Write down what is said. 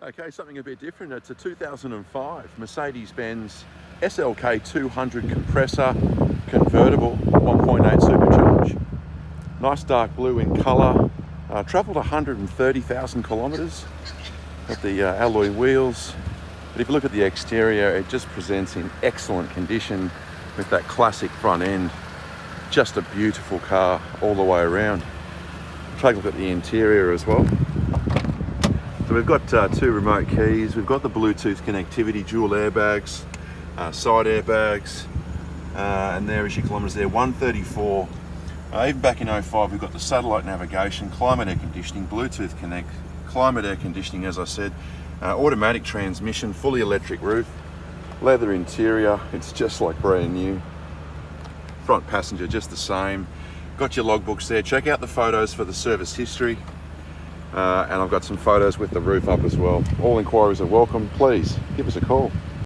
Okay, something a bit different. It's a 2005 Mercedes-Benz SLK200 compressor, convertible, 1.8 supercharge. Nice dark blue in colour. Travelled 130,000 kilometres. Got the alloy wheels. But if you look at the exterior, it just presents in excellent condition with that classic front end. Just a beautiful car all the way around. Take a look at the interior as well. So we've got two remote keys, we've got the Bluetooth connectivity, dual airbags, side airbags, and there is your kilometres there, 134. Even back in 05 we've got the satellite navigation, climate air conditioning, Bluetooth connect, climate air conditioning as I said, automatic transmission, fully electric roof, leather interior, it's just like brand new. Front passenger just the same. Got your logbooks there, check out the photos for the service history. And I've got some photos with the roof up as well. All inquiries are welcome. Please give us a call.